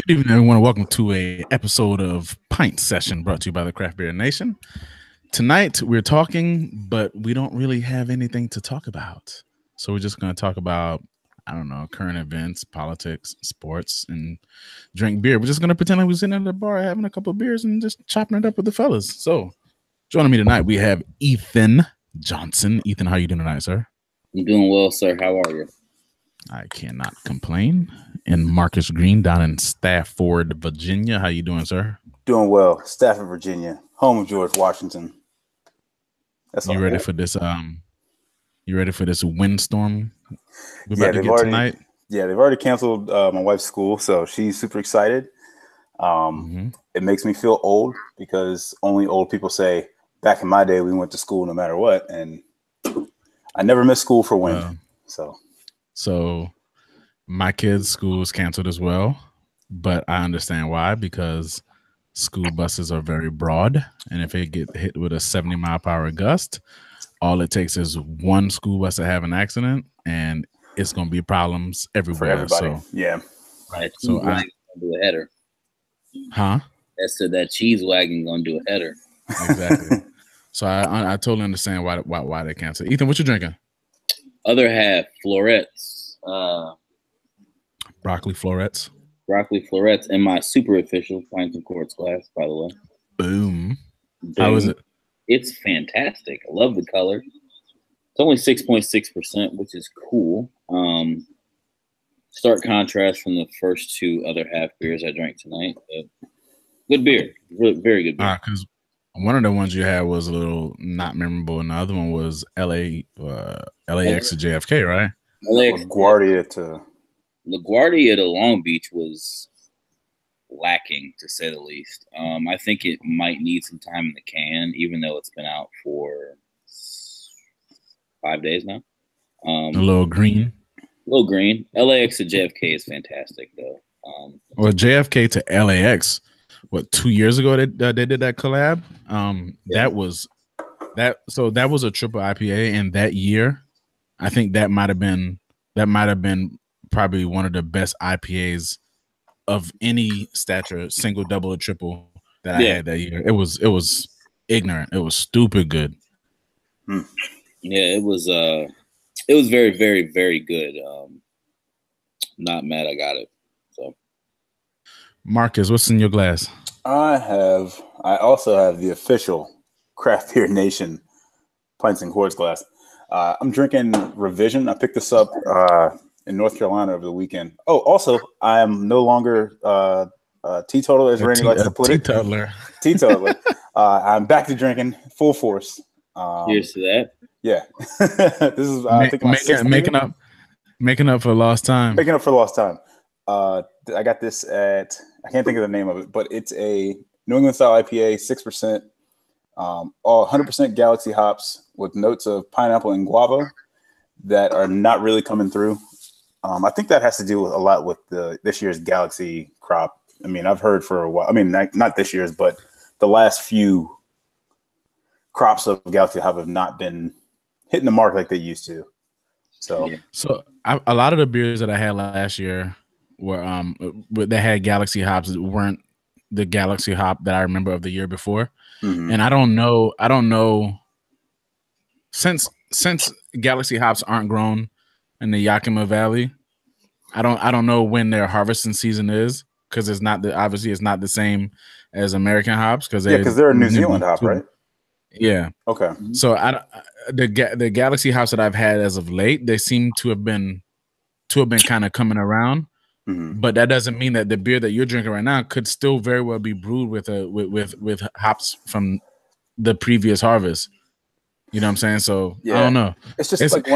Good evening, everyone. Welcome to a episode of Pint Session brought to you by the Craft Beer Nation. Tonight, we're talking, but we don't really have anything to talk about. So we're just going to talk about, I don't know, current events, politics, sports, and drink beer. We're just going to pretend like we're sitting at the bar having a couple of beers and just chopping it up with the fellas. So joining me tonight, we have Ethan Johnson. Ethan, how you doing tonight, sir? I'm doing well, sir. How are you? I cannot complain. And Marcus Green down in Stafford, Virginia. How you doing, sir? Doing well. Stafford, Virginia, home of George Washington. That's you ready for this? You ready for this windstorm we're about to get already, tonight? Yeah, they've already canceled my wife's school, so she's super excited. It makes me feel old because only old people say, back in my day, we went to school no matter what, and I never missed school for wind. So my kids' school is canceled as well, but I understand why, because school buses are very broad, and if it get hit with a 70-mile-per-hour gust, all it takes is one school bus to have an accident, and it's going to be problems everywhere. For everybody. So, yeah. Right. So I do a header. Huh? That cheese wagon going to do a header. Exactly. So I totally understand why they canceled. Ethan, what you drinking? Other half, florets. Broccoli florets. Broccoli florets in my super official Pint and Quarts glass, by the way. Boom. How is it? It's fantastic. I love the color. It's only 6.6%, which is cool. Stark contrast from the first two other half beers I drank tonight. Good beer. Really, very good beer. Because one of the ones you had was a little not memorable, and the other one was LAX to JFK, right? LaGuardia to Long Beach was lacking, to say the least. I think it might need some time in the can, even though it's been out for 5 days now. A little green. LAX to JFK is fantastic, though. Well, JFK to LAX, 2 years ago they did that collab. That was a triple IPA, and that year, I think that might have been probably one of the best IPAs of any stature, single, double, or triple that I had that year. It was ignorant. It was stupid good. Yeah, it was very, very, very good. Not mad I got it. So, Marcus, what's in your glass? I also have the official Craft Beer Nation Pints and Quarts glass. I'm drinking Revision. I picked this up in North Carolina over the weekend. Oh, also, I am no longer teetotaler, as Randy likes to put it. Teetotaler. I'm back to drinking full force. Cheers to that. Yeah. This is I think making up for lost time. Making up for lost time. I got this at, I can't think of the name of it, but it's a New England style IPA, 6%, all 100% Galaxy hops with notes of pineapple and guava that are not really coming through. I think that has to do with a lot with this year's Galaxy crop. I mean, I've heard for a while. I mean, not this year's, but the last few crops of Galaxy hop have not been hitting the mark like they used to. So a lot of the beers that I had last year were that had Galaxy hops weren't the Galaxy hop that I remember of the year before. And I don't know since Galaxy hops aren't grown in the Yakima Valley, I don't know when their harvesting season is, because it's not the same as American hops, because they're a New Zealand hop, right? Yeah. Okay. So the Galaxy hops that I've had as of late, they seem to have been kind of coming around. But that doesn't mean that the beer that you're drinking right now could still very well be brewed with hops from the previous harvest. You know what I'm saying? So I don't know. It's just like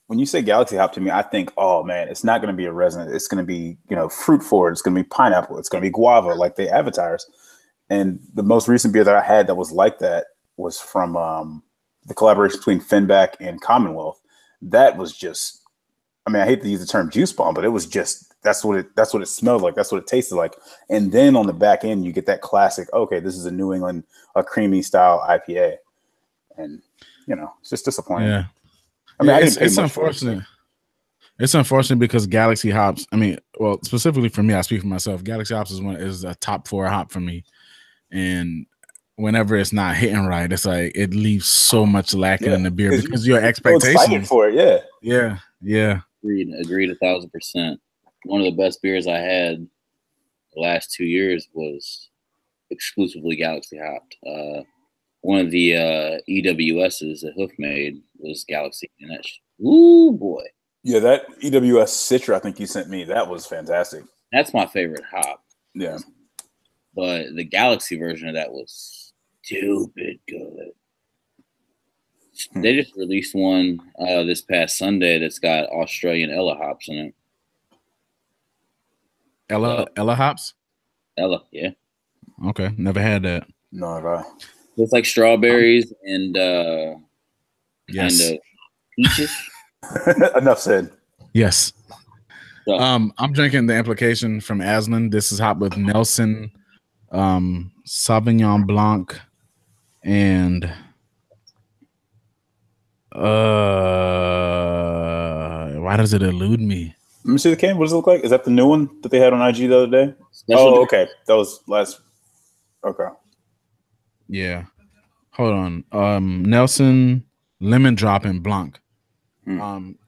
when you say Galaxy hop to me, I think, oh man, it's not going to be a resin. It's going to be, fruit forward. It's going to be pineapple. It's going to be guava, like they advertise. And the most recent beer that I had that was like that was from the collaboration between Finback and Commonwealth. That was just, I mean, I hate to use the term juice bomb, but it was just, that's what it smelled like. That's what it tasted like. And then on the back end, you get that classic, okay, this is a New England, a creamy style IPA. And, it's just disappointing. Yeah. I mean, it's unfortunate. It's unfortunate because Galaxy hops. I mean, well, specifically for me, I speak for myself. Galaxy hops is a top 4 hop for me, and whenever it's not hitting right, it's like it leaves so much lacking in the beer because your expectations. So excited for it, yeah. Agreed 1,000%. One of the best beers I had the last 2 years was exclusively Galaxy hopped. One of the EWSs that Hoof made was Galaxy, and ooh boy. Yeah, that EWS Citra I think you sent me, that was fantastic. That's my favorite hop. Yeah. But the Galaxy version of that was stupid good. They just released one this past Sunday that's got Australian Ella hops in it. Ella hops? Ella, yeah. Okay, never had that. No, have I? It's like strawberries and yes. kind of peaches. Enough said. Yes. So, I'm drinking the Implication from Aslan. This is hot with Nelson, Sauvignon Blanc, and why does it elude me? Let me see the can. What does it look like? Is that the new one that they had on IG the other day? Okay. That was last. Okay. Yeah. Hold on. Nelson, Lemon Drop, and Blanc.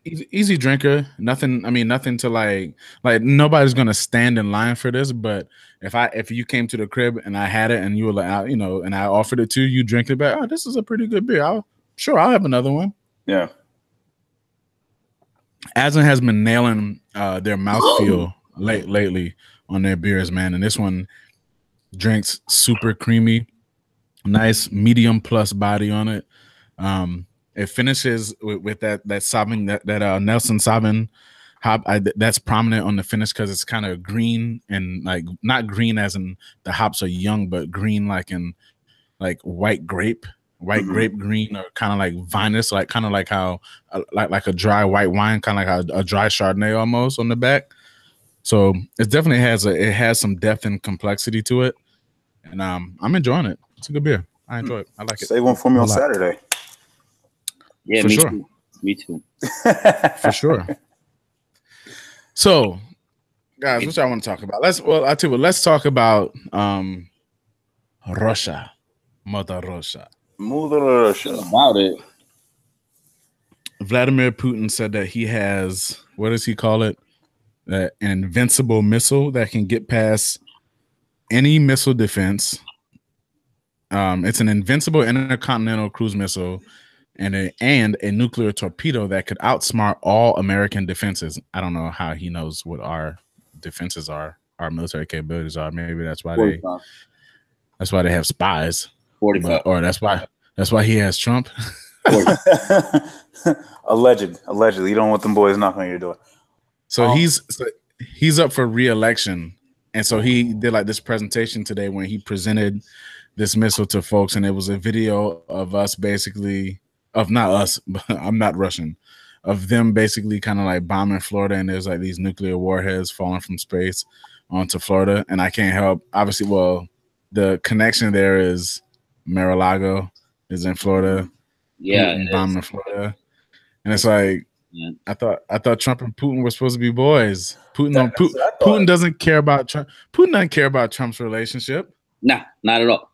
Easy drinker. Nothing. I mean, nothing to like nobody's gonna stand in line for this. But if you came to the crib and I had it and you were like, and I offered it to you, you drink it back. Oh, this is a pretty good beer. I'll have another one. Yeah. Aslan has been nailing their mouthfeel lately on their beers, man. And this one drinks super creamy, nice medium plus body on it. It finishes with that Sauvignon, that Nelson Sauvignon hop. That's prominent on the finish because it's kind of green and like not green as in the hops are young, but green like in like white grape green, or kind of like vinous, like kind of like how like a dry white wine, kind of like a dry Chardonnay almost on the back. So it definitely has some depth and complexity to it, and I'm enjoying it. It's a good beer. I enjoy it. I like it. Save one for me on Saturday. Yeah, me too. Me too. For sure. So, guys, what y'all want to talk about? Let's talk about Russia. Mother Russia. About it. Vladimir Putin said that he has, what does he call it? An invincible missile that can get past any missile defense. It's an invincible intercontinental cruise missile and a nuclear torpedo that could outsmart all American defenses. I don't know how he knows what our defenses are, our military capabilities are. Maybe that's why they have spies. 45. Or that's why he has Trump. Allegedly, you don't want them boys knocking on your door. So he's up for re-election, and so he did like this presentation today when he presented this missile to folks, and it was a video of us basically, of not us, but I'm not Russian, of them basically kind of like bombing Florida, and there's like these nuclear warheads falling from space onto Florida, and I can't help, obviously, well, the connection there is Mar-a-Lago is in Florida. Yeah, bombing Florida, and it's like I thought Trump and Putin were supposed to be boys. Putin doesn't care about Trump. Putin doesn't care about Trump's relationship. Nah, not at all.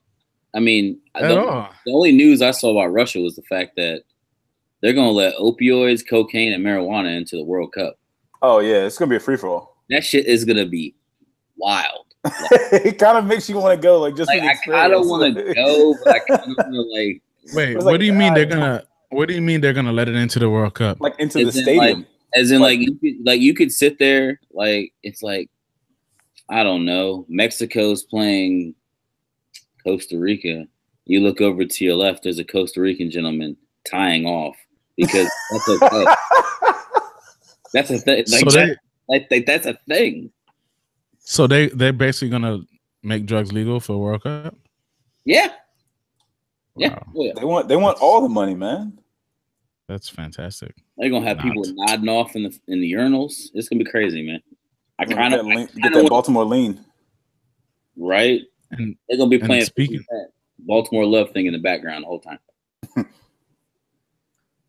I mean, the only news I saw about Russia was the fact that they're going to let opioids, cocaine, and marijuana into the World Cup. Oh yeah, it's going to be a free for all. That shit is going to be wild. It kind of makes you want to go, like just. Like, I kind of want to go, but I kind of want to like. Wait, what do you mean they're gonna? What do you mean they're gonna let it into the World Cup? Like into the stadium? You could sit there, like it's like, I don't know, Mexico's playing Costa Rica. You look over to your left, there's a Costa Rican gentleman tying off because that's okay. That's a thing. Like, that's a thing. So they're basically gonna make drugs legal for World Cup? Yeah. Yeah. Wow. Oh, yeah. They want all the money, man. That's fantastic. They're gonna have people nodding off in the urinals. It's gonna be crazy, man. I kind of get that Baltimore lean, right? And they're gonna be playing speaking that Baltimore Love thing in the background the whole time.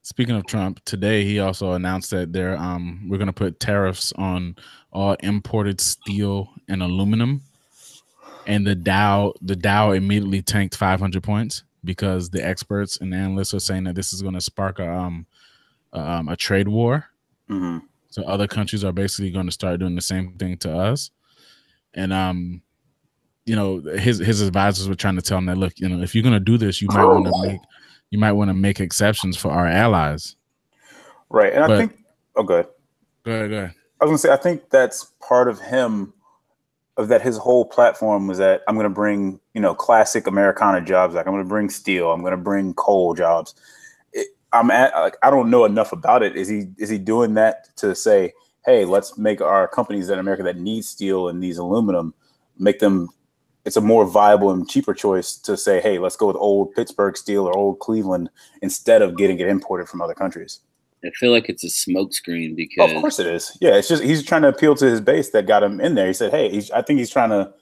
Speaking of Trump, today he also announced that we're going to put tariffs on all imported steel and aluminum, and the Dow immediately tanked 500 points because the experts and analysts are saying that this is going to spark a trade war. Mm-hmm. So other countries are basically going to start doing the same thing to us, and his advisors were trying to tell him that, look, if you're going to do this, you might want to make exceptions for our allies. Right. And I think, go ahead. Go ahead. I was going to say, I think that's part of him, of that his whole platform was that I'm going to bring, classic Americana jobs. Like I'm going to bring steel. I'm going to bring coal jobs. I don't know enough about it. Is he doing that to say, hey, let's make our companies in America that need steel and needs aluminum, make them, it's a more viable and cheaper choice to say, hey, let's go with old Pittsburgh steel or old Cleveland instead of getting it imported from other countries. I feel like it's a smokescreen because... of course it is. Yeah, it's just he's trying to appeal to his base that got him in there. He said, hey, I think he's trying to...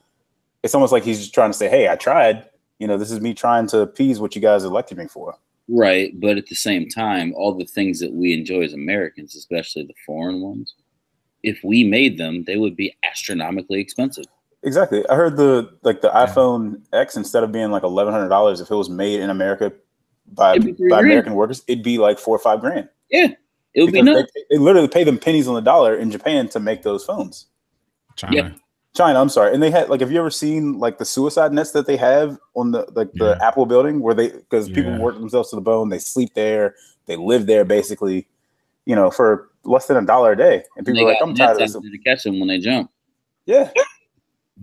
It's almost like he's just trying to say, hey, I tried. This is me trying to appease what you guys elected me for. Right, but at the same time, all the things that we enjoy as Americans, especially the foreign ones, if we made them, they would be astronomically expensive. Exactly. I heard the iPhone X, instead of being like $1,100, if it was made in America by American workers, it'd be like $4 or $5 grand. Yeah, it would be nuts. They literally pay them pennies on the dollar in Japan to make those phones. China, I'm sorry. And they had, like, have you ever seen like the suicide nets that they have on the Apple building where because people work themselves to the bone, they sleep there, they live there basically, for less than $1 a day. And people are like, I'm tired of this. To catch them when they jump. Yeah.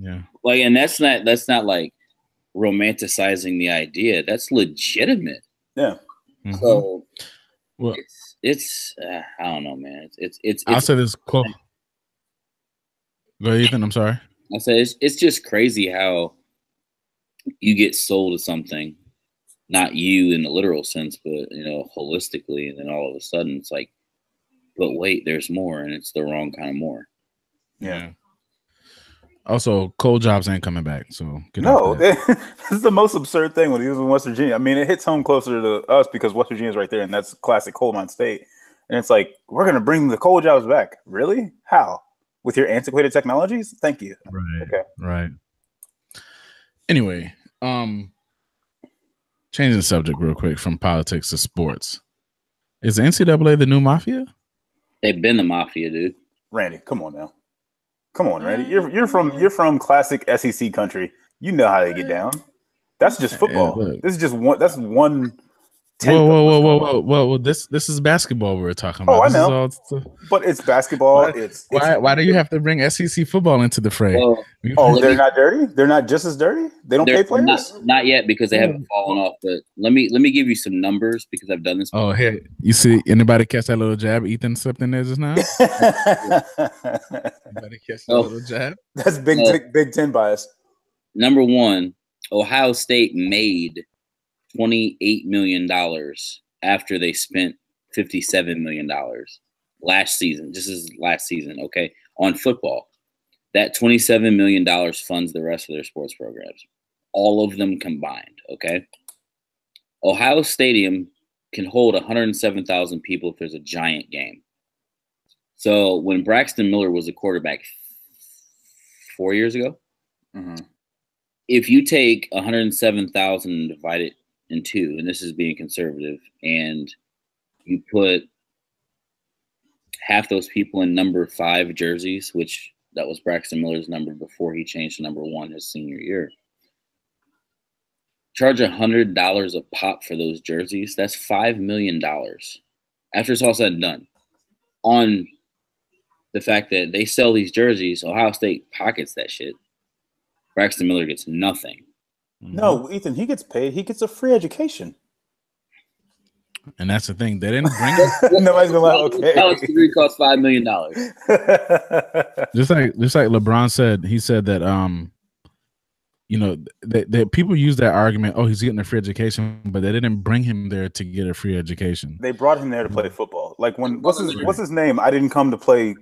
Yeah. Like, and that's not like romanticizing the idea. That's legitimate. Yeah. Mm-hmm. So well, it's I don't know, man. It's I'll say this quote. Go ahead, Ethan. I'm sorry. I say it's just crazy how you get sold to something, not you in the literal sense, but holistically, and then all of a sudden it's like, but wait, there's more, and it's the wrong kind of more. Yeah. Also, coal jobs ain't coming back. So this is the most absurd thing when he was in West Virginia. I mean, it hits home closer to us because West Virginia is right there, and that's classic coal mine state. And it's like, we're gonna bring the coal jobs back. Really? How? With your antiquated technologies? Thank you. Right. Okay. Right. Anyway, changing the subject real quick from politics to sports. Is the NCAA the new mafia? They've been the mafia, dude. Randy, come on now. Come on, Randy. You're from classic SEC country. You know how they get down. That's just football. This is just one. That's one. Whoa! This is basketball we're talking about. Oh, I know. But it's basketball. Why do you have to bring SEC football into the fray? They're not dirty. They're not just as dirty. They don't pay players. Not yet because they haven't fallen off. But let me give you some numbers because I've done this. Oh, hey, you see anybody catch that little jab Ethan slipped in there just now? Anybody catch that little jab? That's Big Ten bias. Number one, Ohio State made $28 million after they spent $57 million last season. This is last season, okay? On football. That $27 million funds the rest of their sports programs. All of them combined, okay? Ohio Stadium can hold 107,000 people if there's a giant game. So when Braxton Miller was a quarterback 4 years ago, if you take 107,000 and divide it in two, and this is being conservative, and you put half those people in number 5 jerseys, which that was Braxton Miller's number before he changed to number 1 his senior year. Charge $100 a pop for those jerseys. That's $5 million after it's all said and done. On the fact that they sell these jerseys, Ohio State pockets that shit. Braxton Miller gets nothing. No, Ethan, he gets paid. He gets a free education. And that's the thing. They didn't bring it. Nobody's gonna lie. Okay. College degree costs $5 million. Just like LeBron said, he said that that people use that argument, oh, he's getting a free education, but they didn't bring him there to get a free education. They brought him there to play football. Like what's his name? I didn't come to play.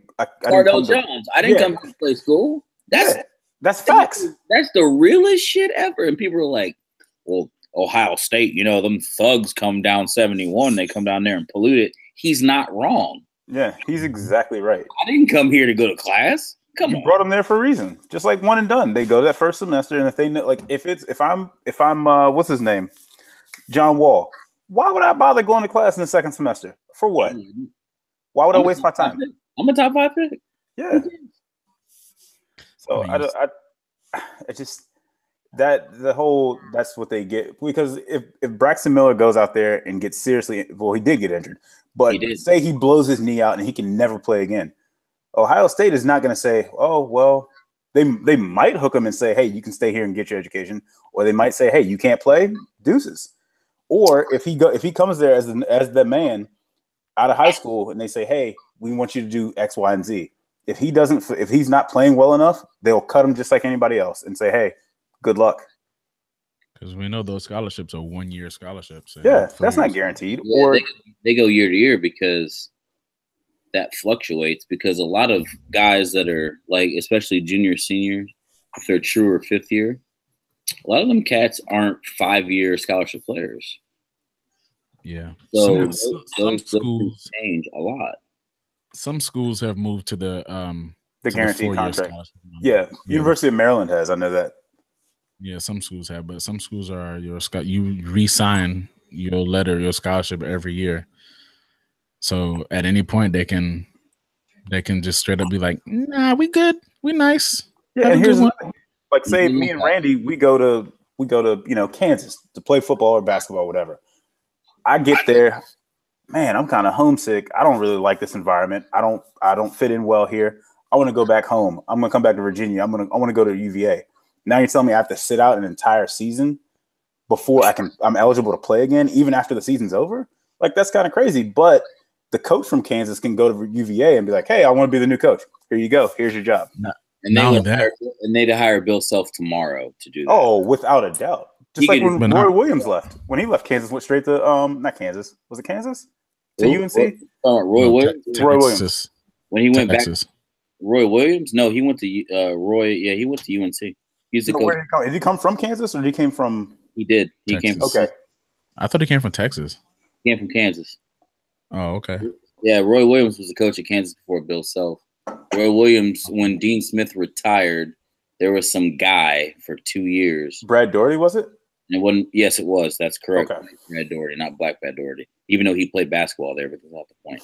Cardell Jones. I didn't come to play school. That's facts. That's the realest shit ever. And people are like, well, Ohio State, them thugs come down 71. They come down there and pollute it. He's not wrong. Yeah, he's exactly right. I didn't come here to go to class. Come on. You brought them there for a reason. Just like one and done. They go that first semester, and if they know, like if I'm what's his name? John Wall. Why would I bother going to class in the second semester? For what? Why would I waste my time? I'm a top 5 pick. Yeah. So I just that's what they get, because if Braxton Miller goes out there and gets seriously, well, he did get injured, but say he blows his knee out and he can never play again. Ohio State is not going to say, oh, well, they might hook him and say, hey, you can stay here and get your education. Or they might say, hey, you can't play, deuces. Or if he comes there as the man out of high school and they say, hey, we want you to do X, Y, and Z. If he's not playing well enough, they'll cut him just like anybody else and say, hey, good luck. Because we know those scholarships are 1-year scholarships. Yeah, that's not guaranteed. Yeah, or they go year to year because that fluctuates, because a lot of guys that are like, especially junior, seniors, if they're true or fifth year, a lot of them cats aren't 5-year scholarship players. Yeah. So some schools change a lot. Some schools have moved to the guaranteed contract. Yeah. University of Maryland has. I know that. Yeah, some schools have, but some schools are you re-sign your letter, your scholarship every year. So at any point they can just straight up be like, nah, we good, we nice. Yeah, and here's like say me and Randy, we go to Kansas to play football or basketball, whatever. I get there, man, I'm kind of homesick. I don't really like this environment. I don't fit in well here. I want to go back home. I'm gonna come back to Virginia. I want to go to UVA. Now you're telling me I have to sit out an entire season before I'm eligible to play again, even after the season's over? Like, that's kind of crazy. But the coach from Kansas can go to UVA and be like, hey, I want to be the new coach. Here you go. Here's your job. And they'd hire Bill Self tomorrow to do that. Oh, without a doubt. Just like when Roy Williams left. When he left Kansas, went straight to not Kansas. Was it Kansas? To UNC? Roy Williams? Roy Williams. When he went back, Roy Williams? No, he went to Roy. Yeah, he went to UNC. He's the coach. Did he come from Kansas or did he came from? He did. He Texas. came from. Okay. I thought he came from Texas. He came from Kansas. Oh, okay. Yeah, Roy Williams was the coach at Kansas before Bill Self. Roy Williams, when Dean Smith retired, there was some guy for 2 years. Brad Doherty, was it? And it wasn't. Yes, it was. That's correct. Okay. Brad Doherty, not Black Brad Doherty. Even though he played basketball there, but that's not the point.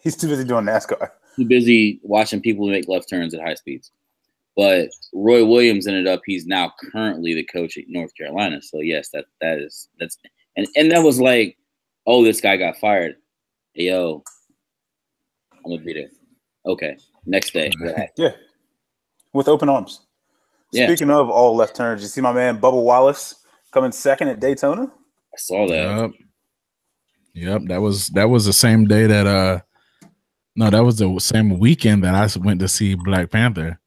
He's too busy doing NASCAR. Too busy watching people make left turns at high speeds. But Roy Williams he's now currently the coach at North Carolina. So yes, that's and that was like, oh, this guy got fired. Hey, yo, I'm gonna be there. Okay, next day. Yeah, with open arms. Yeah. Speaking of all left turns, you see my man Bubba Wallace coming second at Daytona? I saw that. Yep. That was the same day that that was the same weekend that I went to see Black Panther.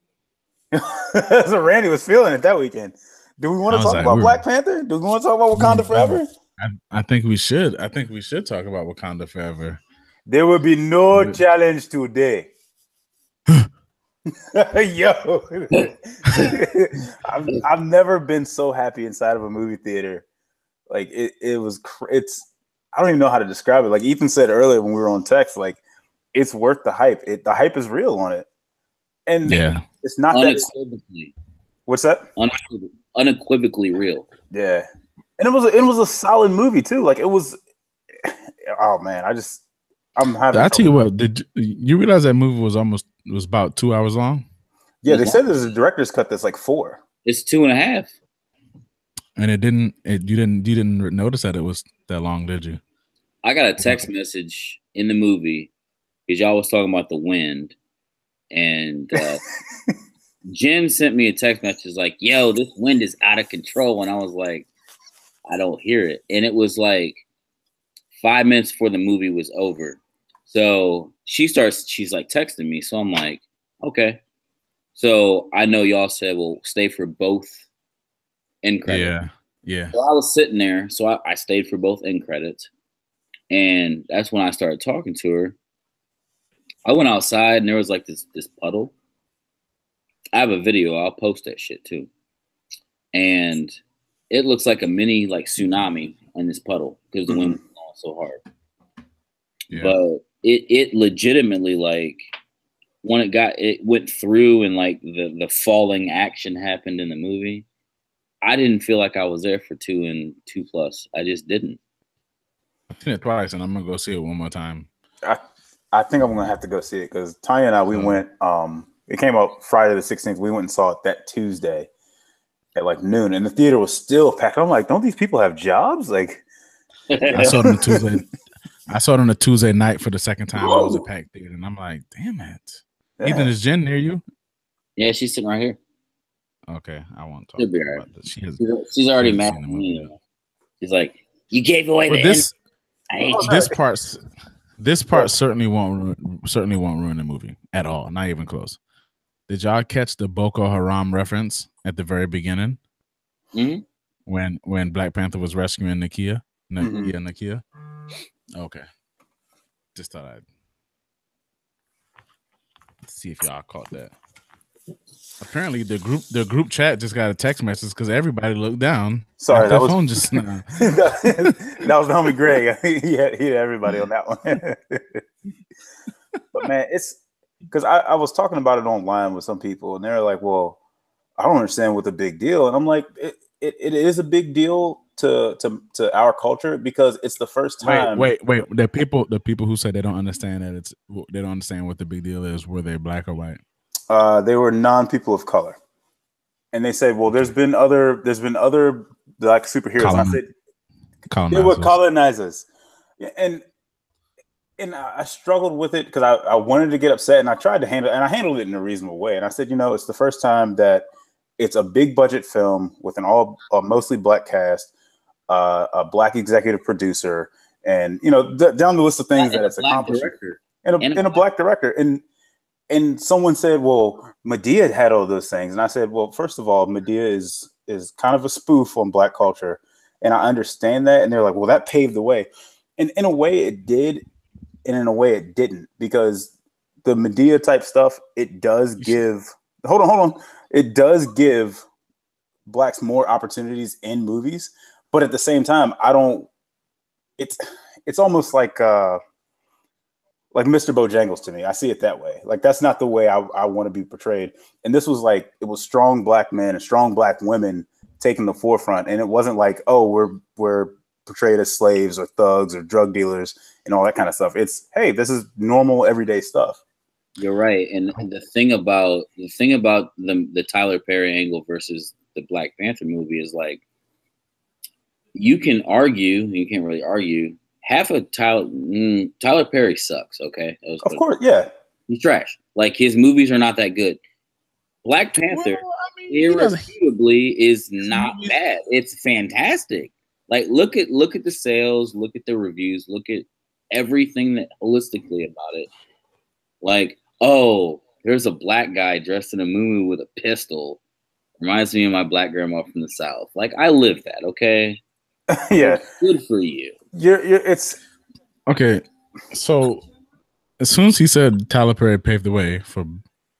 So Randy was feeling it that weekend. Do we want to talk about Black Panther? Do we want to talk about Wakanda Forever? I think we should. I think we should talk about Wakanda Forever. There will be no challenge today. Yo, I've never been so happy inside of a movie theater. Like it's I don't even know how to describe it. Like Ethan said earlier when we were on text, like it's worth the hype. The hype is real on it. And yeah, it's not unequivocally. What's that? Unequivocally real. Yeah, and it was a solid movie too. Like it was. Oh man, I'm having. I tell you what, did you realize that movie was about 2 hours long? Yeah, they said there's a director's cut that's like 4. It's 2.5. And you didn't notice that it was that long, did you? I got a text message in the movie because y'all was talking about the wind. And Jen sent me a text message like, yo, this wind is out of control. And I was like, I don't hear it. And it was like 5 minutes before the movie was over. So she's like texting me. So I'm like, okay. So I know y'all said, well, stay for both end credits. Yeah. So I was sitting there. So I stayed for both end credits. And that's when I started talking to her. I went outside and there was like this puddle. I have a video. I'll post that shit too. And it looks like a mini like tsunami in this puddle because the wind was blowing so hard. Yeah. But it legitimately, like, when it went through and like the falling action happened in the movie, I didn't feel like I was there for 2 and 2+. I just didn't. I've seen it twice, and I'm gonna go see it one more time. I think I'm gonna have to go see it because Tanya and I we went. It came out Friday the 16th. We went and saw it that Tuesday at like noon, and the theater was still packed. I'm like, don't these people have jobs? Like, I saw it on Tuesday. I saw it on a Tuesday night for the second time. Whoa. It was a packed theater, and I'm like, damn it. Yeah. Ethan, is Jen near you? Yeah, she's sitting right here. Okay, I won't talk about this. She's already mad at me. She's like, you gave away this. This part certainly won't ruin the movie at all. Not even close. Did y'all catch the Boko Haram reference at the very beginning? Mm-hmm. When Black Panther was rescuing Nakia? Nakia? Okay. Just thought I'd see if y'all caught that. Apparently, the group chat just got a text message because everybody looked down. Sorry, that was phone just now. That was the homie Greg. he had everybody on that one. But man, it's because I was talking about it online with some people, and they're like, "Well, I don't understand what the big deal." And I'm like, "It is a big deal to our culture because it's the first time." Wait. The people who say they don't understand that they don't understand what the big deal is. Were they black or white? They were non-people of color, and they say, "Well, there's been other black superheroes." I said, "They were colonizers," and I struggled with it because I wanted to get upset, and I tried to handle it, and I handled it in a reasonable way. And I said, it's the first time that it's a big budget film with an mostly black cast, a black executive producer, and down the list of things that it's accomplished, and a black director. And someone said, well, Medea had all those things. And I said, well, first of all, Medea is kind of a spoof on black culture. And I understand that. And they're like, well, that paved the way. And in a way it did. And in a way it didn't. Because the Medea type stuff, it does give, hold on. It does give blacks more opportunities in movies. But at the same time, it's almost like Mr. Bojangles to me. I see it that way. Like, that's not the way I want to be portrayed. And this was like, it was strong black men and strong black women taking the forefront. And it wasn't like, oh, we're portrayed as slaves or thugs or drug dealers and all that kind of stuff. It's, hey, this is normal everyday stuff. You're right. And the thing about the Tyler Perry angle versus the Black Panther movie is like, you can't really argue. Half of Tyler Perry sucks. Okay, of course, yeah, he's trash. Like, his movies are not that good. Black Panther, irrefutably, is not bad. It's fantastic. Like, look at the sales, look at the reviews, look at everything that holistically about it. Like, oh, there's a black guy dressed in a muumuu with a pistol. Reminds me of my black grandma from the South. Like, I live that. Okay, yeah, good for you. It's okay. So as soon as he said Tyler Perry paved the way for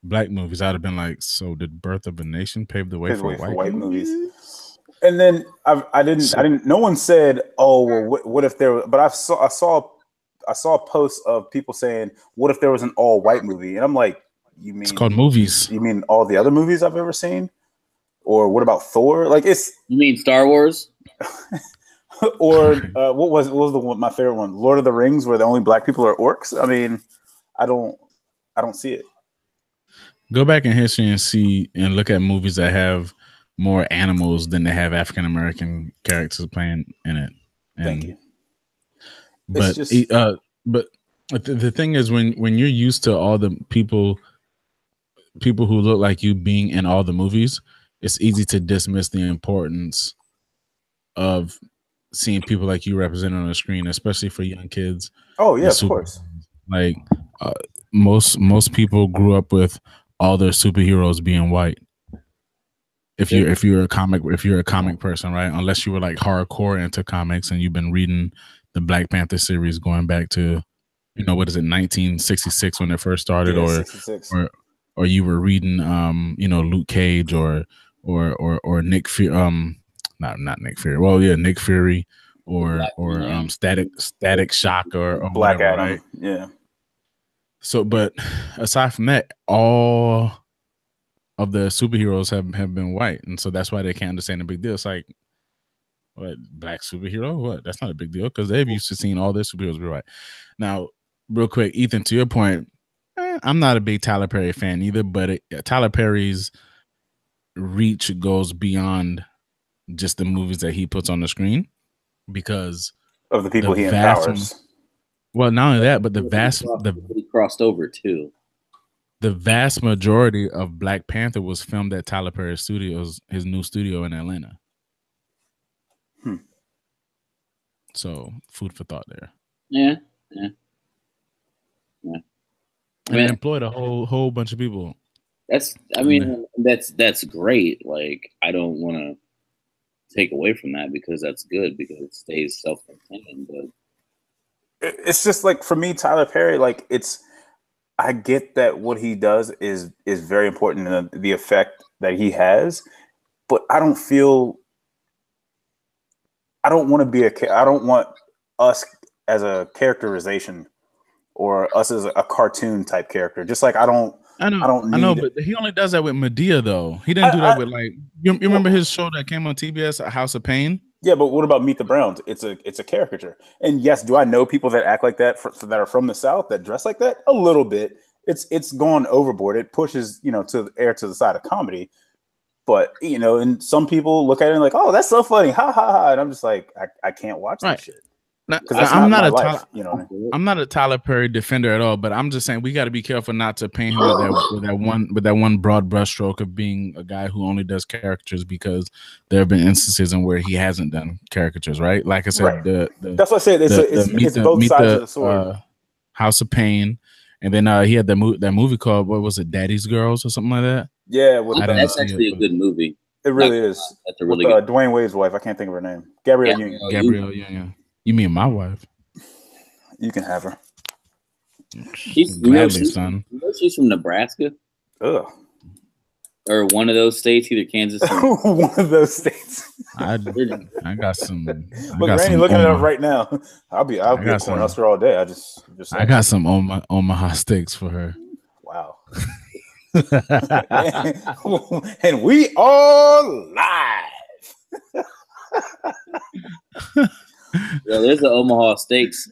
black movies, I'd have been like, so did Birth of a Nation pave the way for white movies? And then I didn't. No one said, oh, well, what if there? But I saw a post of people saying, what if there was an all white movie? And I'm like, you mean it's called movies? You mean all the other movies I've ever seen? Or what about Thor? Like, you mean Star Wars? Or what was my favorite one? Lord of the Rings, where the only black people are orcs. I mean, I don't see it. Go back in history and see and look at movies that have more animals than they have African American characters playing in it. And, thank you. But the thing is, when you're used to all the people who look like you being in all the movies, it's easy to dismiss the importance of seeing people like you represented on the screen, especially for young kids. Oh yeah, of course. Like most people grew up with all their superheroes being white. If you're a comic person, right? Unless you were like hardcore into comics and you've been reading the Black Panther series going back to, what is it, 1966 when it first started, or you were reading Luke Cage or Nick Fury, not Nick Fury. Well, yeah, Nick Fury or Static Shock or Black whatever, Adam. right? Yeah. So, but aside from that, all of the superheroes have been white, and so that's why they can't understand the big deal. It's like, what, black superhero? What? That's not a big deal because they've used to seeing all their superheroes be white. Now, real quick, Ethan, to your point, I'm not a big Tyler Perry fan either, but Tyler Perry's reach goes beyond just the movies that he puts on the screen because of the people he empowers. Well, not only that, but he crossed over too. The vast majority of Black Panther was filmed at Tyler Perry Studios, his new studio in Atlanta. So, food for thought there. Yeah. And it employed a whole bunch of people. That's great. Like, I don't want to take away from that because that's good because it stays self-contained. But it's just like, for me, Tyler Perry, like, I get that what he does is very important in the effect that he has, but I don't want us as a characterization or us as a cartoon type character. Just like I know, but he only does that with Medea though. He didn't do that with like you remember his show that came on TBS, House of Pain? Yeah, but what about Meet the Browns? It's a caricature. And yes, do I know people that act like that that are from the South that dress like that? A little bit. It's gone overboard. It pushes, to the side of comedy. But, and some people look at it and like, oh, that's so funny. Ha ha ha. And I'm just like, I can't watch that shit. I'm not a Tyler Perry defender at all, but I'm just saying we got to be careful not to paint him with that one broad brushstroke of being a guy who only does caricatures because there have been instances in where he hasn't done caricatures, right? Like I said, that's what I said. It's both sides of the sword. House of Pain, and then he had that movie called, what was it, Daddy's Girls or something like that? Yeah, that's actually a good movie. It really is. That's a really good. Dwayne Wade's wife. I can't think of her name. Gabrielle Union. Gabrielle Union. You mean my wife? You can have her. Gladly, son. She's from Nebraska. Ugh. Or one of those states, either Kansas or one of those states. I got some. Look, Randy, looking it up right now. I'll be a Cornhusker all day. I got some Omaha steaks for her. Wow. and we are live. Yo, there's the Omaha Steaks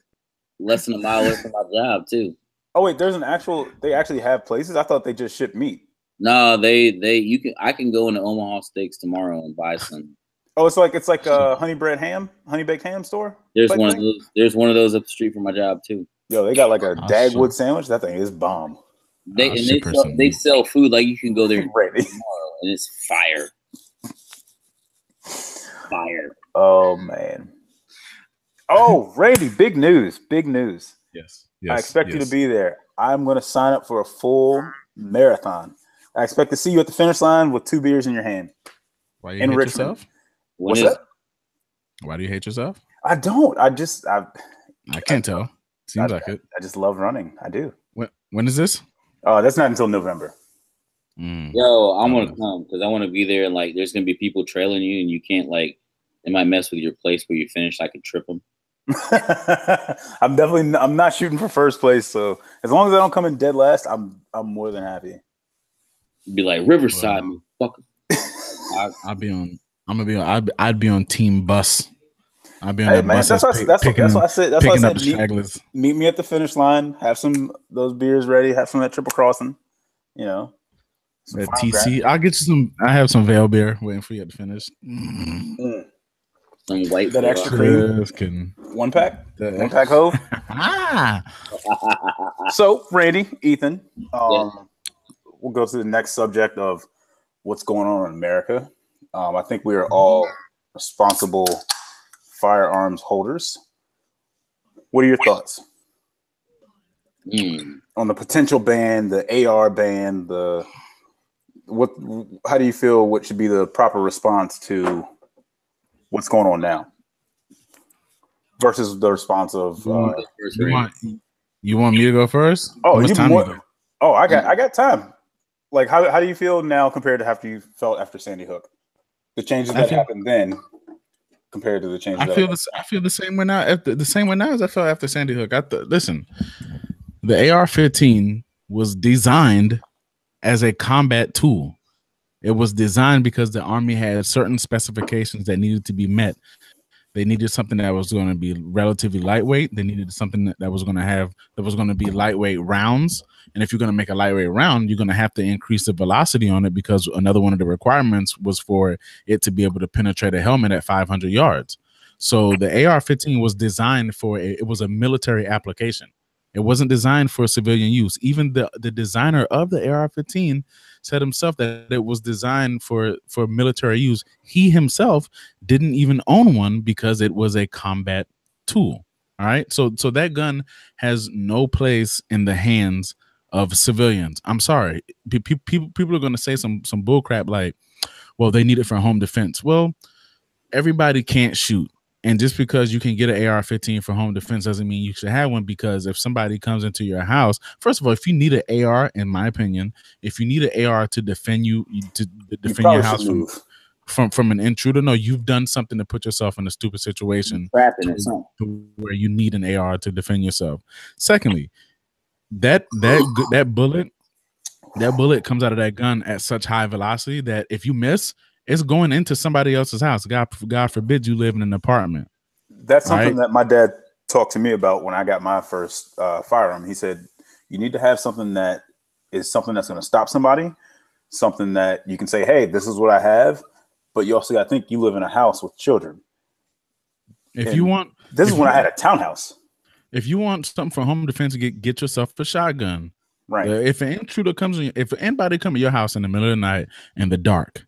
less than a mile away from my job too. Oh wait, they actually have places? I thought they just ship meat. No, I can go into Omaha Steaks tomorrow and buy some. Oh, it's like a honey baked ham store? There's one of those up the street from my job too. Yo, they got like a Dagwood sandwich. That thing is bomb. They sell food like you can go there tomorrow and it's fire. Fire. Oh man. Oh, Randy, big news. Yes. I expect you to be there. I'm going to sign up for a full marathon. I expect to see you at the finish line with 2 beers in your hand. Why do you hate yourself? What's that? Why do you hate yourself? I don't. I can't tell. Seems like it. I just love running. I do. When is this? That's not until November. Yo, I'm going to come because I want to be there. And like, there's going to be people trailing you and you can't they might mess with your place where you finish. I could trip them. I'm not shooting for first place, so as long as I don't come in dead last, I'm more than happy. Be like Riverside, fucker. I'd be on team bus. I'd be on that bus. That's what I said. That's picking why I up said stragglers. Meet me at the finish line. Have some those beers ready. Have some of that triple crossing. That TC. I'll get you some. I have some Vail beer waiting for you at the finish. Some white that extra cream. 1 pack. 1 pack hove. So, Randy, Ethan, we'll go to the next subject of what's going on in America. I think we are all responsible firearms holders. What are your thoughts on the potential ban, the AR ban, how do you feel what should be the proper response to what's going on now versus the response of you want me to go first? I got time. Like how do you feel now compared to how you felt after Sandy Hook? The changes that happened then compared to the changes. I feel the same way now. The same way now as I felt after Sandy Hook. Listen, the AR-15 was designed as a combat tool. It was designed because the Army had certain specifications that needed to be met. They needed something that was going to be relatively lightweight. They needed something that was going to be lightweight rounds. And if you're going to make a lightweight round, you're going to have to increase the velocity on it, because another one of the requirements was for it to be able to penetrate a helmet at 500 yards. So the AR-15 was designed it was a military application. It wasn't designed for civilian use. Even the designer of the AR-15 said himself that it was designed for military use. He himself didn't even own one because it was a combat tool. All right. So that gun has no place in the hands of civilians. I'm sorry. People are going to say some bull crap like, well, they need it for home defense. Well, everybody can't shoot. And just because you can get an AR-15 for home defense doesn't mean you should have one, because if somebody comes into your house, first of all, if you need an AR, in my opinion, if you need an AR to defend your house from an intruder, no, you've done something to put yourself in a stupid situation to where you need an AR to defend yourself. Secondly, that bullet comes out of that gun at such high velocity that if you miss, it's going into somebody else's house. God forbid you live in an apartment. That's something that my dad talked to me about when I got my first firearm. He said, you need to have something that is something that's going to stop somebody, something that you can say, hey, this is what I have. But you also got to think you live in a house with children. This is when I had a townhouse. If you want something for home defense, get yourself a shotgun. Right. If an intruder comes in, if anybody come to your house in the middle of the night in the dark,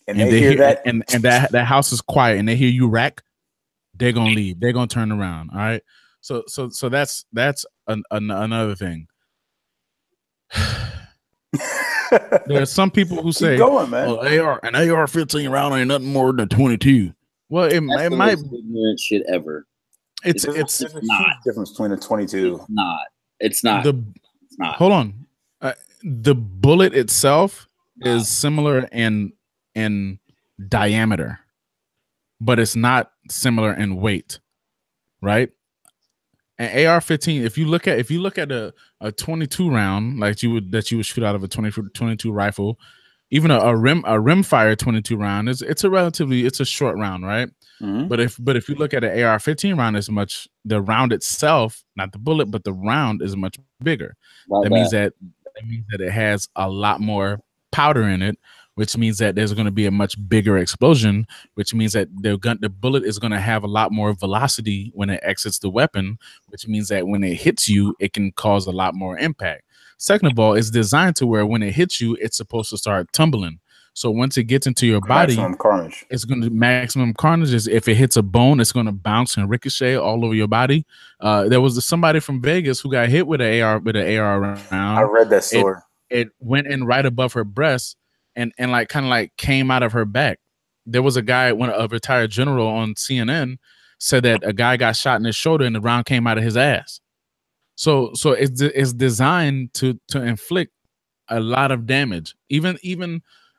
and they hear that, and that house is quiet, and they hear you rack, they're gonna leave. They're gonna turn around. All right. So that's another thing. There are some people who say, going, man. "Oh, an AR-15 round ain't nothing more than a 22." Well, it might be ignorant shit ever. It's a huge difference between a 22. It's not. Hold on. The bullet itself is similar in diameter, but it's not similar in weight, right? An AR-15, if you look at a 22 round that you would shoot out of a 22 rifle, even a rimfire 22 round, it's a short round, right? Mm-hmm. But if you look at an AR-15 round, the round itself, not the bullet, but the round is much bigger. That means that it has a lot more powder in it, which means that there's going to be a much bigger explosion, which means that the bullet is going to have a lot more velocity when it exits the weapon, which means that when it hits you, it can cause a lot more impact. Second of all, it's designed to where when it hits you, it's supposed to start tumbling. So once it gets into your body, it's going to maximum carnage. If it hits a bone, it's going to bounce and ricochet all over your body. There was somebody from Vegas who got hit with an AR round. I read that story. It went in right above her breast and like kind of like came out of her back. There was a guy, a retired general on CNN, said that a guy got shot in his shoulder and the round came out of his ass. So it's designed to inflict a lot of damage. Even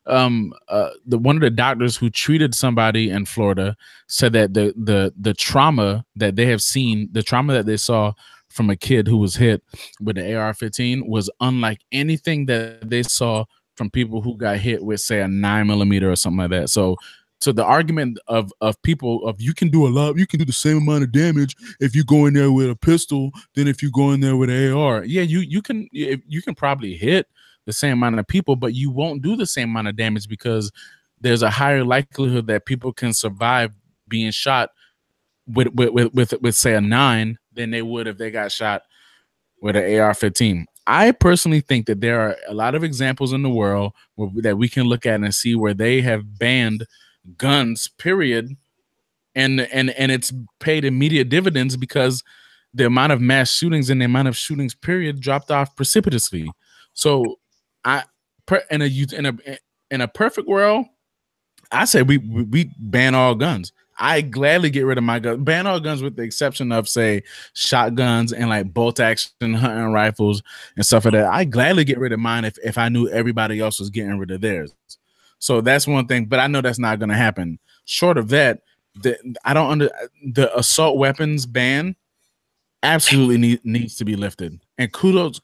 one of the doctors who treated somebody in Florida said that the trauma that they have seen, the trauma that they saw from a kid who was hit with the AR-15 was unlike anything that they saw from people who got hit with, say, a 9mm or something like that. So the argument of people of you can do the same amount of damage if you go in there with a pistol than if you go in there with an AR. Yeah, you can probably hit the same amount of people, but you won't do the same amount of damage because there's a higher likelihood that people can survive being shot with say a 9 than they would if they got shot with an AR-15. I personally think that there are a lot of examples in the world that we can look at and see where they have banned guns, period, and it's paid immediate dividends because the amount of mass shootings and the amount of shootings, period, dropped off precipitously. So in a perfect world, I say we ban all guns. I gladly get rid of my gun. Ban all guns with the exception of, say, shotguns and like bolt action hunting rifles and stuff like that. I gladly get rid of mine if I knew everybody else was getting rid of theirs. So that's one thing, but I know that's not going to happen. Short of that, I don't under the assault weapons ban absolutely needs to be lifted. And kudos.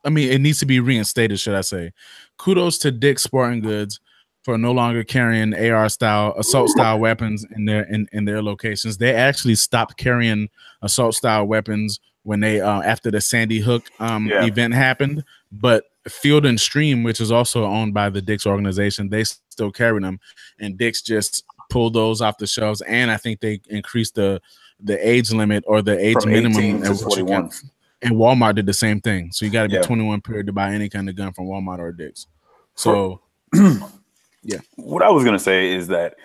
I mean, it needs to be reinstated, should I say? Kudos to Dick's Sporting Goods for no longer carrying AR style assault style weapons in their locations. They actually stopped carrying assault style weapons when they after the Sandy Hook event happened. But Field and Stream, which is also owned by the Dick's organization, they still carry them, and Dick's just pulled those off the shelves. And I think they increased the age limit or the age from minimum to 21. And Walmart did the same thing. So you got to be 21 period to buy any kind of gun from Walmart or Dick's. So yeah, what I was going to say is that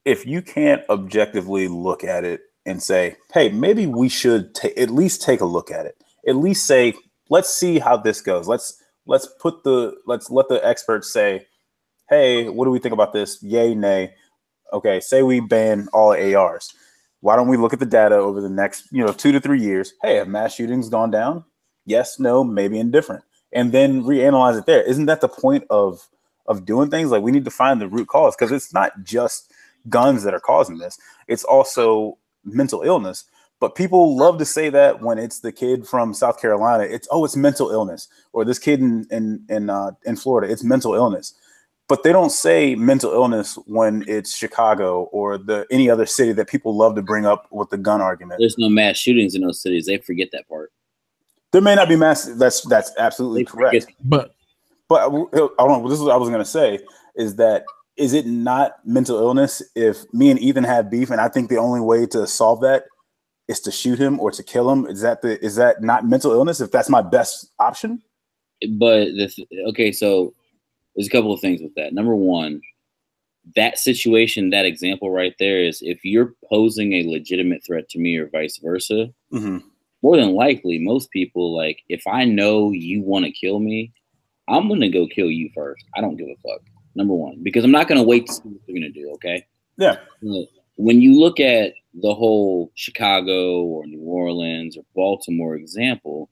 if you can't objectively look at it and say, hey, maybe we should at least take a look at it, at least say, let's see how this goes. Let's let the experts say, hey, what do we think about this? Yay, nay. Okay, say we ban all ARs. Why don't we look at the data over the next 2 to 3 years? Hey, have mass shootings gone down? Yes, no, maybe indifferent. And then reanalyze it there. Isn't that the point of doing things? Like, we need to find the root cause, because it's not just guns that are causing this. It's also mental illness. But people love to say that when it's the kid from South Carolina, it's mental illness, or this kid in Florida, it's mental illness. But they don't say mental illness when it's Chicago or any other city that people love to bring up with the gun argument. There's no mass shootings in those cities. They forget that part. There may not be mass. That's absolutely correct. But I don't know. This is what I was going to say, is that, is it not mental illness if me and Ethan have beef and I think the only way to solve that is to shoot him or to kill him? Is that not mental illness if that's my best option? But okay, so there's a couple of things with that. Number one, that situation, that example right there, is if you're posing a legitimate threat to me or vice versa, more than likely, most people, like, if I know you want to kill me, I'm going to go kill you first. I don't give a fuck. Number one, because I'm not going to wait to see what you're going to do. Okay. Yeah. When you look at the whole Chicago or New Orleans or Baltimore example,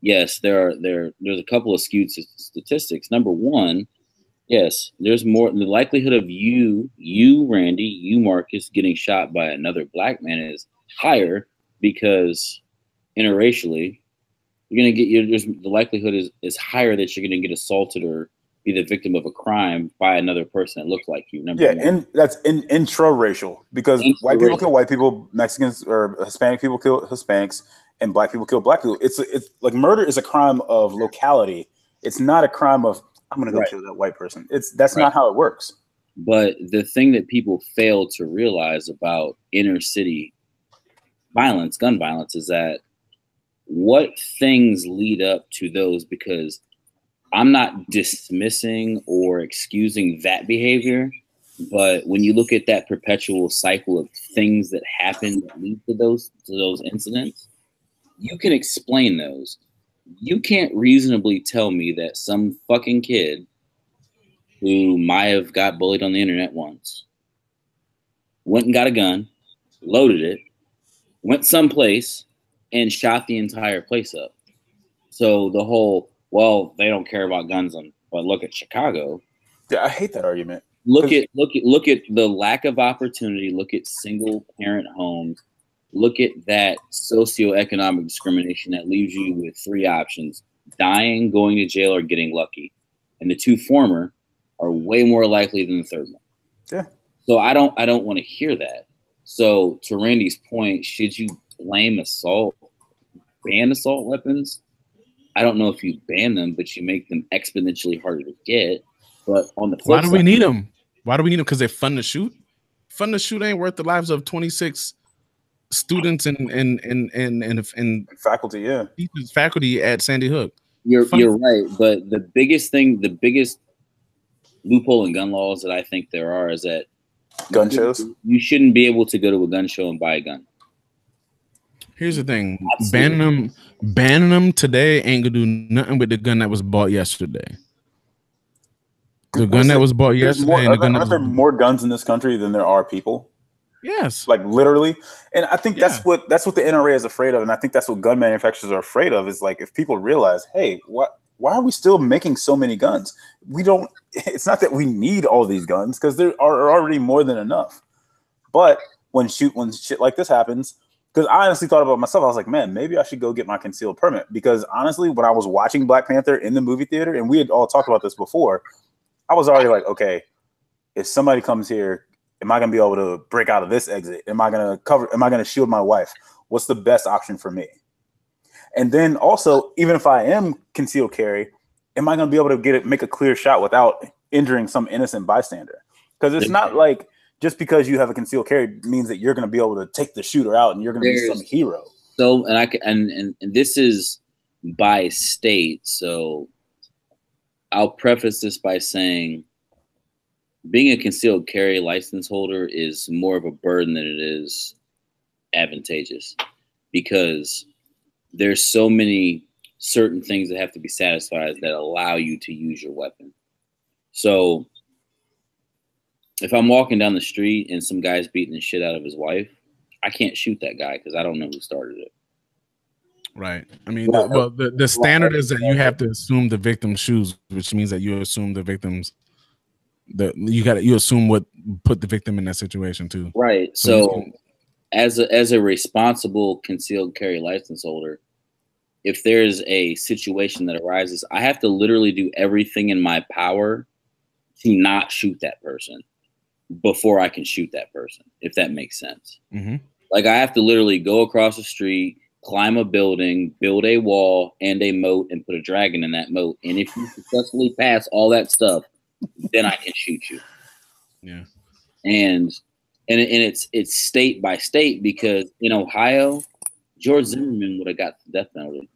yes, there's a couple of skewed statistics. Number one, yes, there's more. The likelihood of you, Randy, you, Marcus, getting shot by another black man is higher, because interracially, you're gonna get the likelihood is higher that you're gonna get assaulted or be the victim of a crime by another person that looks like you. Number one. And that's intraracial, because white people kill white people, Mexicans or Hispanic people kill Hispanics, and black people kill black people. It's like murder is a crime of locality. It's not a crime of I'm going to go kill that white person. That's not how it works. But the thing that people fail to realize about inner city violence, gun violence, is that what things lead up to those, because I'm not dismissing or excusing that behavior, but when you look at that perpetual cycle of things that happen that lead to those incidents, you can explain those. You can't reasonably tell me that some fucking kid who might have got bullied on the internet once went and got a gun, loaded it, went someplace, and shot the entire place up. So the whole, well, they don't care about guns, but look at Chicago. Yeah, I hate that argument. Look at the lack of opportunity. Look at single parent homes. Look at that socioeconomic discrimination that leaves you with three options: dying, going to jail, or getting lucky. And the two former are way more likely than the third one. Yeah. So I don't want to hear that. So to Randy's point, should you blame assault, ban assault weapons? I don't know if you ban them, but you make them exponentially harder to get. But on the flip side, we need them? Why do we need them? Because they're fun to shoot. Fun to shoot ain't worth the lives of 26 students and faculty. Yeah, faculty at Sandy Hook. You're right, but the biggest loophole in gun laws that I think there are is that gun shows. You shouldn't be able to go to a gun show and buy a gun. Here's the thing: banning them today ain't gonna do nothing with the gun that was bought yesterday. The gun that was bought yesterday. Aren't there more guns in this country than there are people? Yes, like literally. And I think that's what the NRA is afraid of, and I think that's what gun manufacturers are afraid of. Is like, if people realize, hey, why are we still making so many guns? We don't. It's not that we need all these guns, because there are already more than enough. But when shit like this happens. Because I honestly thought about myself. I was like, man, maybe I should go get my concealed permit. Because honestly, when I was watching Black Panther in the movie theater, and we had all talked about this before, I was already like, okay, if somebody comes here, am I going to be able to break out of this exit? Am I going to shield my wife? What's the best option for me? And then also, even if I am concealed carry, am I going to be able to make a clear shot without injuring some innocent bystander? Because it's not like just because you have a concealed carry means that you're going to be able to take the shooter out and you're going to be some hero. So, and this is by state. So I'll preface this by saying being a concealed carry license holder is more of a burden than it is advantageous, because there's so many certain things that have to be satisfied that allow you to use your weapon. So if I'm walking down the street and some guy's beating the shit out of his wife, I can't shoot that guy because I don't know who started it. Right. I mean, the standard is that you have to assume the victim's shoes, which means that you assume the victim's you assume what put the victim in that situation too. Right. So as a responsible concealed carry license holder, if there's a situation that arises, I have to literally do everything in my power to not shoot that person before I can shoot that person, if that makes sense. Mm-hmm. Like I have to literally go across the street, climb a building, build a wall and a moat, and put a dragon in that moat. And if you successfully pass all that stuff, then I can shoot you. Yeah. And it's state by state, because in Ohio, George Zimmerman would have got the death penalty.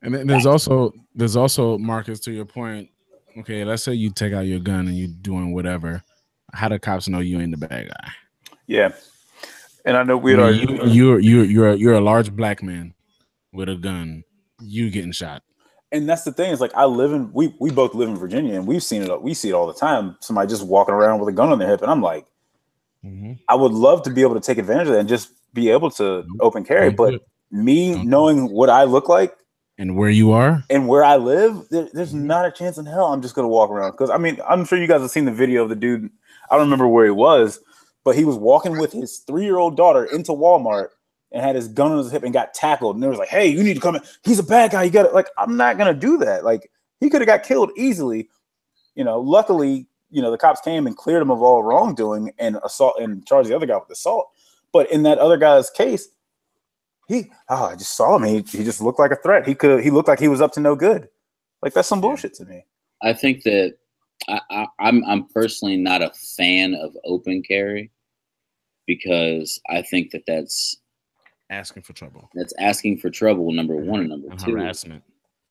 And then there's also Marcus, to your point. Okay, let's say you take out your gun and you're doing whatever. How do cops know you ain't the bad guy? Yeah, and I know you're a large black man with a gun. You getting shot. And that's the thing, is like we both live in Virginia, and we see it all the time. Somebody just walking around with a gun on their hip, and I'm like, I would love to be able to take advantage of that and just be able to open carry. But knowing what I look like and where you are and where I live, there's not a chance in hell I'm just going to walk around. Because I mean, I'm sure you guys have seen the video of the dude. I don't remember where he was, but he was walking with his 3-year-old daughter into Walmart and had his gun on his hip and got tackled. And they was like, hey, you need to come in. He's a bad guy. You got it. Like, I'm not going to do that. Like, he could have got killed easily. Luckily, the cops came and cleared him of all wrongdoing and assault and charged the other guy with assault. But in that other guy's case, I just saw him. He just looked like a threat. He looked like he was up to no good. Like, that's some bullshit to me. I think that I'm personally not a fan of open carry, because I think that that's asking for trouble. That's asking for trouble, number one, and number two, harassment.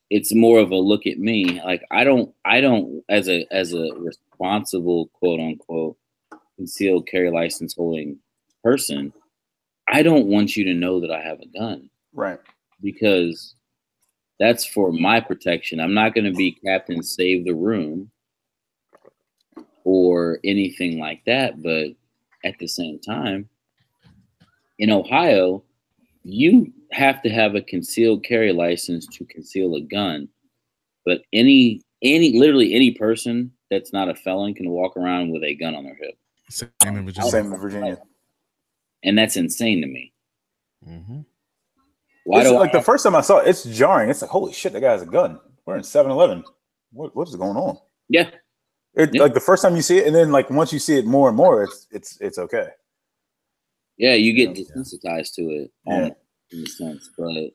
It's more of a look at me. Like I don't as a responsible quote unquote concealed carry license holding person, I don't want you to know that I have a gun. Right. Because that's for my protection. I'm not going to be Captain Save the Room or anything like that. But at the same time, in Ohio, you have to have a concealed carry license to conceal a gun. But literally any person that's not a felon can walk around with a gun on their hip. Same in Virginia. And that's insane to me. Mm-hmm. The first time I saw it, it's jarring. It's like, holy shit, that guy has a gun. We're in 7-Eleven. What is going on? Yeah. Like the first time you see it, and then like once you see it more and more, it's okay. Yeah, you get desensitized to it, in a sense. But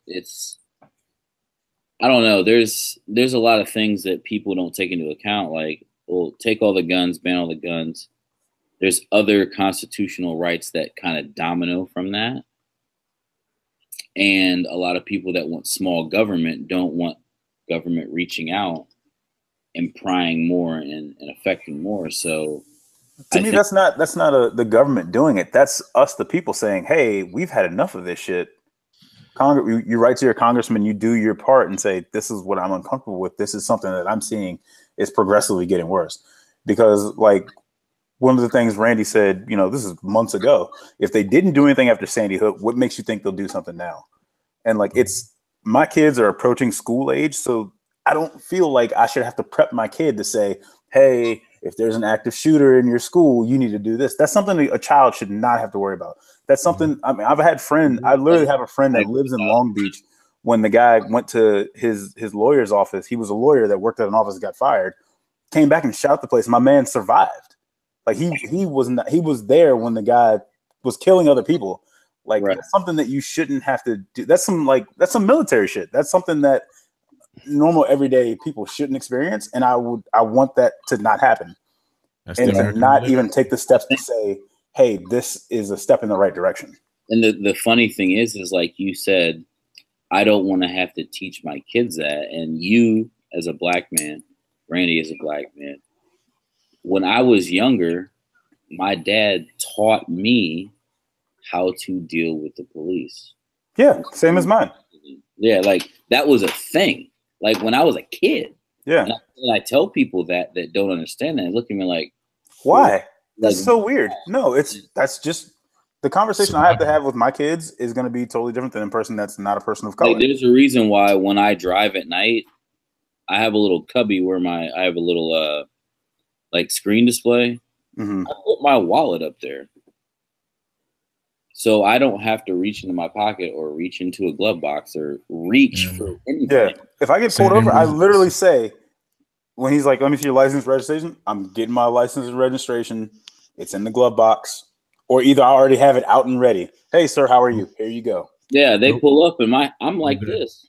I don't know. There's a lot of things that people don't take into account. Like, well, take all the guns, ban all the guns. There's other constitutional rights that kind of domino from that. And a lot of people that want small government don't want government reaching out and prying more and affecting more. So to me, that's not the government doing it. That's us, the people, saying, hey, we've had enough of this shit. You write to your congressman, you do your part and say, this is what I'm uncomfortable with. This is something that I'm seeing is progressively getting worse. Because like, one of the things Randy said, this is months ago, if they didn't do anything after Sandy Hook, what makes you think they'll do something now? And like, my kids are approaching school age. So I don't feel like I should have to prep my kid to say, hey, if there's an active shooter in your school, you need to do this. That's something a child should not have to worry about. That's something. I mean, I literally have a friend that lives in Long Beach. When the guy went to his lawyer's office, he was a lawyer that worked at an office, got fired, came back and shot the place. My man survived. Like he was there when the guy was killing other people. Like that's something that you shouldn't have to do. That's some military shit. That's something that normal everyday people shouldn't experience. And I want that to not happen. That's and to not even take the steps to say, hey, this is a step in the right direction. And the funny thing is like you said, I don't want to have to teach my kids that. And you, as a black man, Randy as a black man, when I was younger, my dad taught me how to deal with the police. Yeah, same as mine. Yeah, like that was a thing. Like when I was a kid. Yeah. And I tell people that don't understand that and look at me like, why? That's so weird. No, that's just the conversation I have to have with my kids is going to be totally different than a person that's not a person of color. Like, there's a reason why when I drive at night, I have a little cubby where I have a little like screen display. Mm-hmm. I put my wallet up there. So I don't have to reach into my pocket or reach into a glove box or reach for anything. Yeah. If I get pulled over, I literally say, when he's like, let me see your license and registration, I'm getting my license and registration. It's in the glove box. Or either I already have it out and ready. Hey, sir, how are you? Here you go. Yeah, they pull up and I'm like this.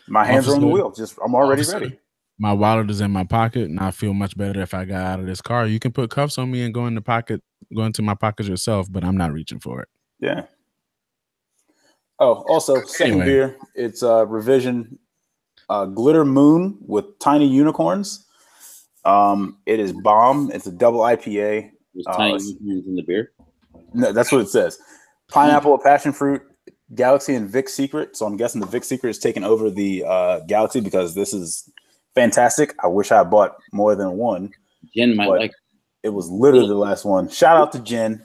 My hands are on the wheel. I'm already ready. My wallet is in my pocket, and I feel much better if I got out of this car. You can put cuffs on me and go into my pocket yourself, but I'm not reaching for it. Yeah. Oh, also, second beer. It's Revision Glitter Moon with tiny unicorns. It is bomb. It's a double IPA. There's tiny unicorns in the beer? No, that's what it says. Pineapple, passion fruit, Galaxy, and Vic Secret. So I'm guessing the Vic Secret is taking over the Galaxy because this is fantastic. I wish I bought more than one. Jen might like it. Was literally the last one. Shout out to Jen.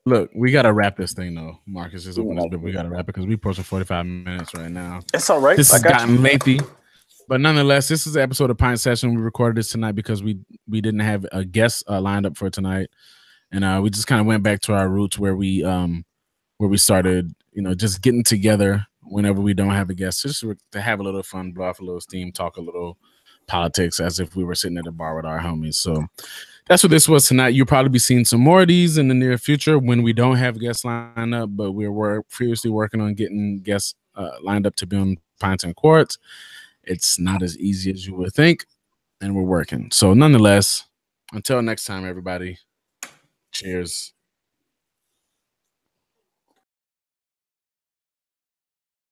Look, we got to wrap this thing, though. Marcus just opened this, but we got to wrap it because we're approaching 45 minutes right now. It's all right. This has gotten lengthy. But nonetheless, this is the episode of Pint Session. We recorded this tonight because we didn't have a guest lined up for tonight. And we just kind of went back to our roots where we started, just getting together whenever we don't have a guest, just to have a little fun, blow off a little steam, talk a little politics as if we were sitting at a bar with our homies. So that's what this was tonight. You'll probably be seeing some more of these in the near future when we don't have guests lined up, but we're furiously working on getting guests lined up to be on Pints and Quarts. It's not as easy as you would think, and we're working. So nonetheless, until next time, everybody, cheers.